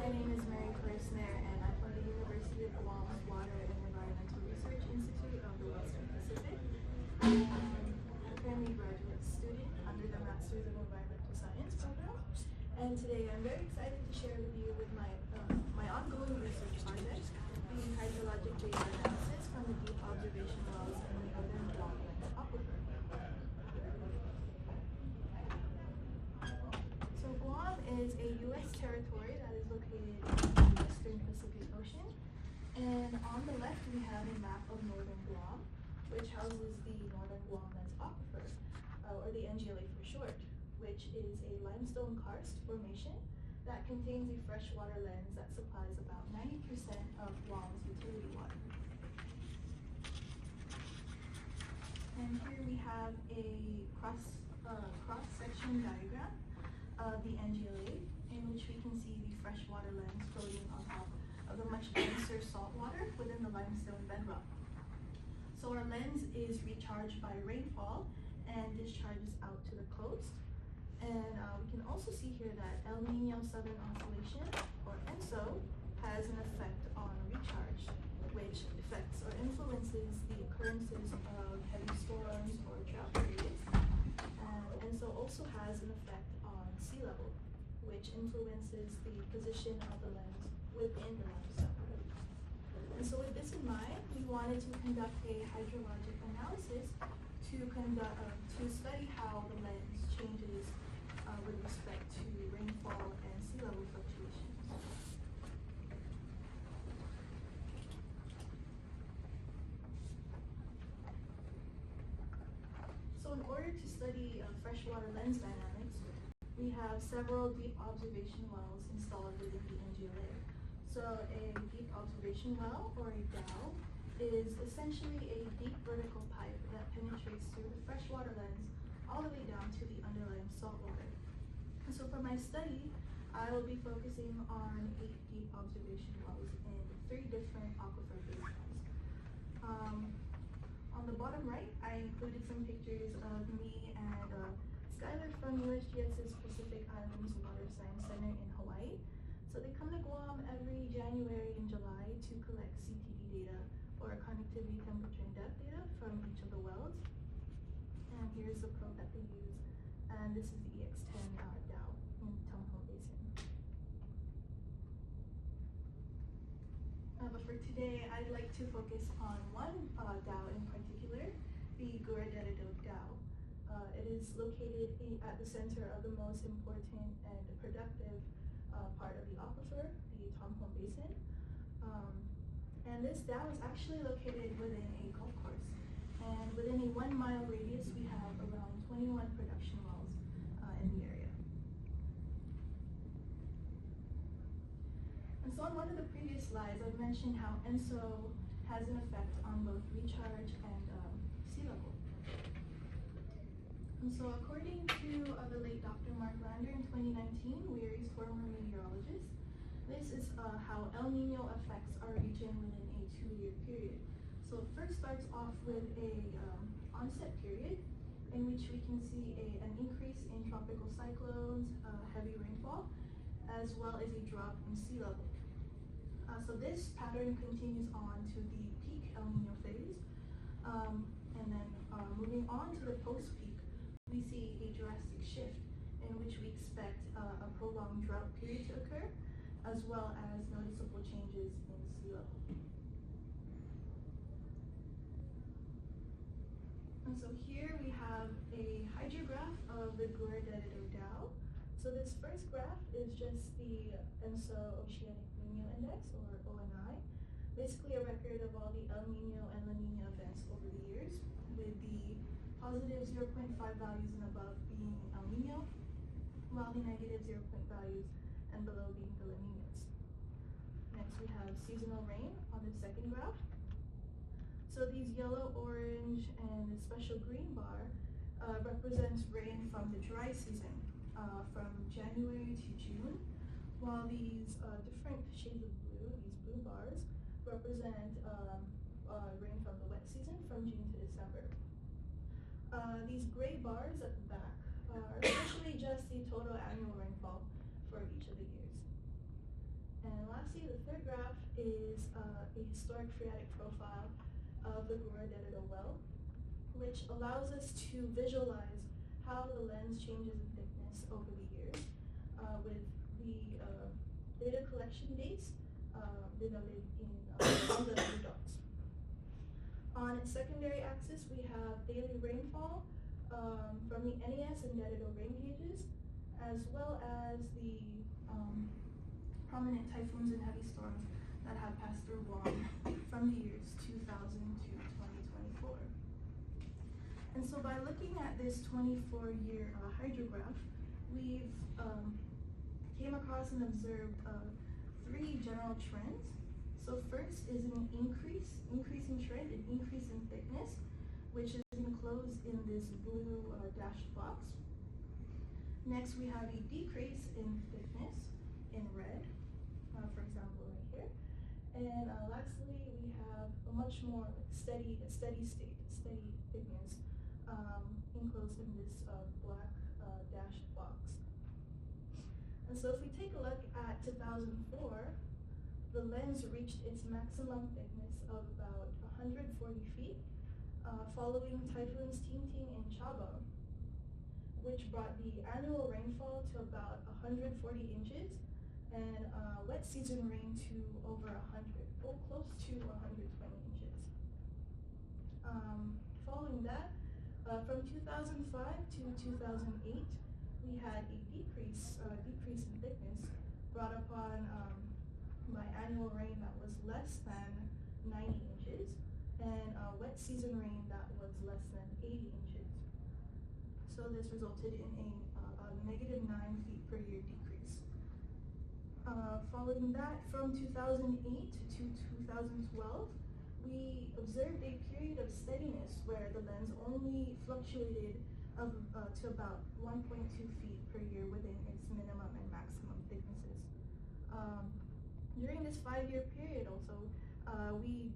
my name is Clare Snaer, and I'm from the University of Guam's Water and Environmental Research Institute of the Western Pacific. I'm currently a graduate student under the Masters of Environmental Science program, and today I'm very excited to share with you my ongoing research project, the hydrologic data analysis from the deep observation wells in the northern Guam aquifer. So Guam is a U.S. territory that is located in the Western Pacific Ocean. And on the left, we have a map of northern Guam, which houses the northern Guam aquifer, or the NGLA for short, which is a limestone karst formation that contains a freshwater lens that supplies about 90% of Guam's utility water. And here we have a cross-section diagram of the NGLA, in which we can see the freshwater lens floating on top of the much denser salt water within the limestone bedrock. So our lens is recharged by rainfall and discharges out to the coast. And we can also see here that El Nino Southern Oscillation, or ENSO, has an effect on recharge, which affects or influences the occurrences of heavy storms or drought periods. And ENSO also has an effect on sea level, which influences the position of the lens within the limestone. And so with this in mind, we wanted to conduct a hydrologic analysis to study how the lens changes with respect to rainfall and sea level fluctuations. So in order to study freshwater lens dynamics, we have several deep observation wells installed within the NGLA. So a deep observation well, or a DOW, is essentially a deep vertical pipe that penetrates through the freshwater lens all the way down to the underlying saltwater. And so for my study, I will be focusing on 8 deep observation wells in 3 different aquifer basins. On the bottom right, I included some pictures of me and Skylar from USGS's Pacific Islands Water Science Center in Hawaii. So they come to Guam every January and July to collect CTD data, or connectivity temperature and depth data, from each of the wells. And here's the probe that they use, and this is the EX10 DOW in Tumho Basin. But for today, I'd like to focus on one DOW in particular, the WERI DOW. It is located at the center of the most important and productive part of the aquifer, the Tumho Basin. And this DOW is actually located within a golf course. And within a 1-mile radius, we have around 21 production wells in the area. And so on one of the previous slides, I've mentioned how ENSO has an effect on both recharge and sea level. And so according to the late Dr. Mark Lander in 2019, WERI's former meteorologist, this is how El Nino affects our region within a 2-year period. So it first starts off with a onset period in which we can see an increase in tropical cyclones, heavy rainfall, as well as a drop in sea level. So this pattern continues on to the peak El Nino phase, and then moving on to the post-peak, we see a drastic shift in which we expect a prolonged drought period to occur, as well as noticeable changes in sea level. And so here we have a hydrograph of the WERI DOW. So this first graph is just the ENSO Oceanic Nino Index, or ONI, basically a record of all the El Nino and La Nina events over the years, with the positive 0.5 values and above being El Nino, while the negative 0 values and below being the La Ninas. Next we have seasonal rain on the second graph. So these yellow, orange, and the special green bar represents rain from the dry season, from January to June, while these different shades of blue, these blue bars, represent rain from the wet season from June to December. These gray bars at the back are essentially just the total annual rainfall for each of the years. is a historic phreatic profile of the WERI well, which allows us to visualize how the lens changes in thickness over the years, with the data collection dates denoted on the blue dots. On its secondary axis, we have daily rainfall from the NES and Dededo rain gauges, as well as the prominent typhoons and heavy storms that have passed through Guam from the years 2000 to 2024. And so by looking at this 24-year hydrograph, we've came across and observed three general trends. So first is an increasing trend, an increase in thickness, which is enclosed in this blue dashed box. Next, we have a decrease in thickness in red, for example, right here. And lastly, we have a much more steady thickness enclosed in this black dashed box. And so if we take a look at 2004, the lens reached its maximum thickness of about 140 feet, following typhoons Tinting and Chaba, which brought the annual rainfall to about 140 inches and wet season rain to over 100, or close to 120 inches. Following that, from 2005 to 2008, we had a decrease in thickness brought upon by annual rain that was less than 90 inches and wet season rain that was less than 80 inches. So this resulted in a negative 9 feet per year decrease. Following that, from 2008 to 2012, we observed a period of steadiness where the lens only fluctuated to about 1.2 feet per year within its minimum and maximum thicknesses. During this 5-year period also, we